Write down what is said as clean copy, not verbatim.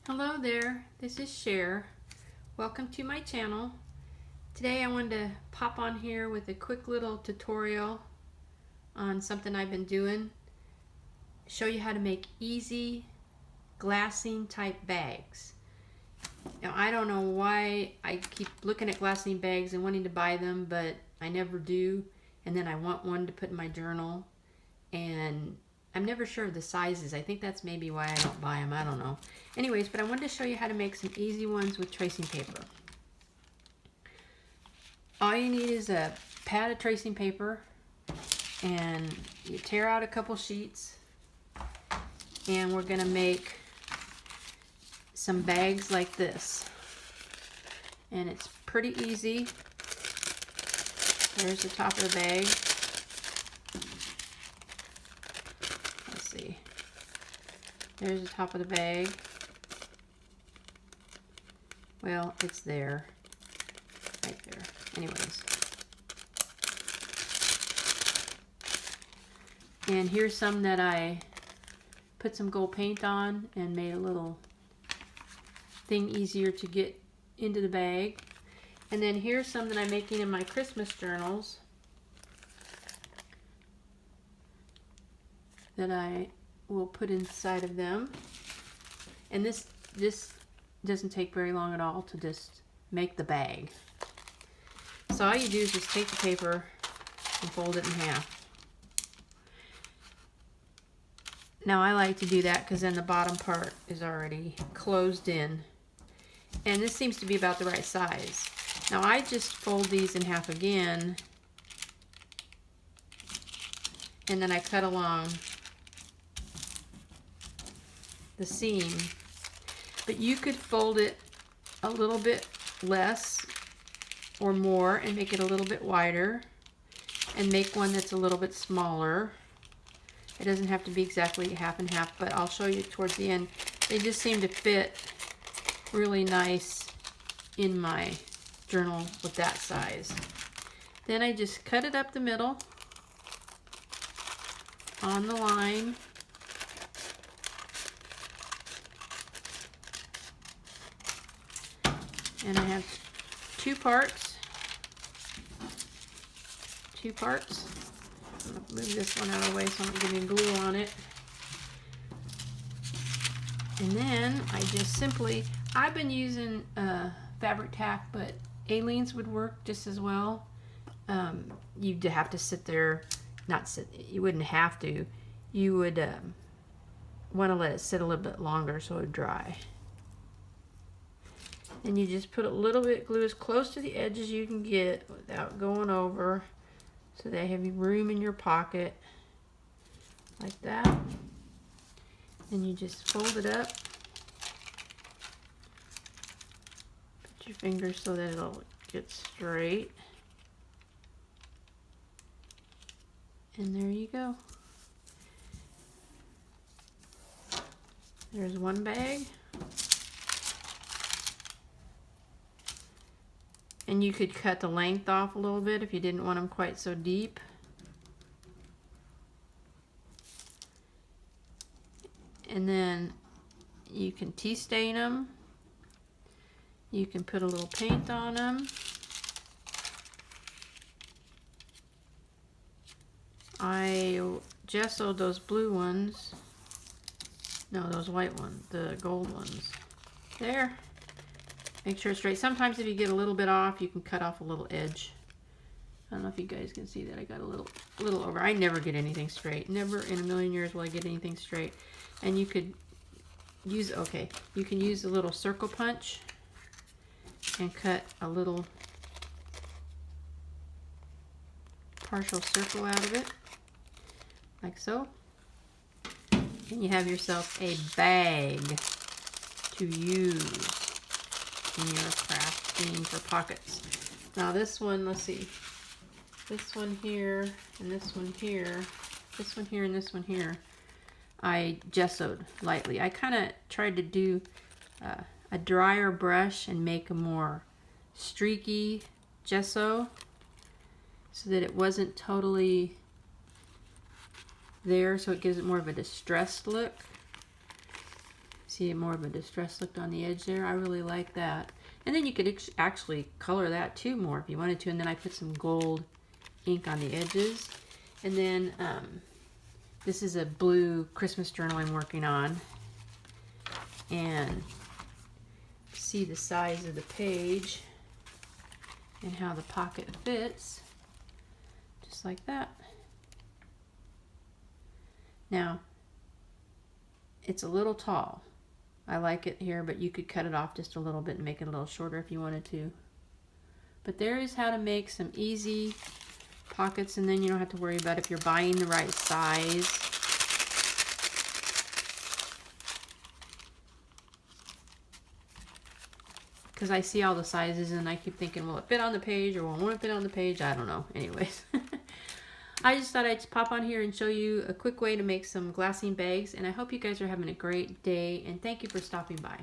Hello there, this is Cher. Welcome to my channel. Today I wanted to pop on here with a quick little tutorial on something I've been doing. Show you how to make easy glassine type bags. Now I don't know why I keep looking at glassine bags and wanting to buy them, but I never do. And then I want one to put in my journal, and I'm never sure of the sizes. I think that's maybe why I don't buy them. I don't know. Anyways, but I wanted to show you how to make some easy ones with tracing paper. All you need is a pad of tracing paper, and you tear out a couple sheets, and we're going to make some bags like this. And it's pretty easy. There's the top of the bag. There's the top of the bag. Well, it's there. Right there. Anyways. And here's some that I put some gold paint on and made a little thing easier to get into the bag. And then here's some that I'm making in my Christmas journals that I will put inside of them. And this doesn't take very long at all to just make the bag. So all you do is just take the paper and fold it in half. Now I like to do that because then the bottom part is already closed in. And this seems to be about the right size. Now I just fold these in half again, and then I cut along the seam. But you could fold it a little bit less or more and make it a little bit wider and make one that's a little bit smaller. It doesn't have to be exactly half and half, but I'll show you towards the end. They just seem to fit really nice in my journal with that size. Then I just cut it up the middle on the line. And I have two parts. I'm going to move this one out of the way so I don't get any glue on it. And then I just simply, I've been using fabric tack, but Aleene's would work just as well. You'd have to sit there, you wouldn't have to. You would want to let it sit a little bit longer so it would dry. And you just put a little bit of glue as close to the edge as you can get without going over, so they have room in your pocket like that. And you just fold it up. Put your fingers so that it'll get straight. And there you go. There's one bag. And you could cut the length off a little bit if you didn't want them quite so deep. And then you can tea stain them. You can put a little paint on them. I gessoed those blue ones. No, those white ones, the gold ones. There. Make sure it's straight. Sometimes if you get a little bit off, you can cut off a little edge. I don't know if you guys can see that. I got a little over. I never get anything straight. Never in a million years will I get anything straight. And you could use, you can use a little circle punch and cut a little partial circle out of it, like so. And you have yourself a bag to use in your crafting for pockets. Now this one, let's see, this one here and this one here, this one here and this one here, I gessoed lightly. I kind of tried to do a drier brush and make a more streaky gesso so that it wasn't totally there, so it gives it more of a distressed look. See see more of a distressed look on the edge there. I really like that. And then you could actually color that too more if you wanted to. And then I put some gold ink on the edges. And then this is a blue Christmas journal I'm working on. And see the size of the page and how the pocket fits. Just like that. Now, it's a little tall. I like it here, but you could cut it off just a little bit and make it a little shorter if you wanted to. But there is how to make some easy pockets, and then you don't have to worry about if you're buying the right size. Because I see all the sizes and I keep thinking, will it fit on the page or won't it fit on the page? I don't know. Anyways. I just thought I'd pop on here and show you a quick way to make some glassine bags, and I hope you guys are having a great day, and thank you for stopping by.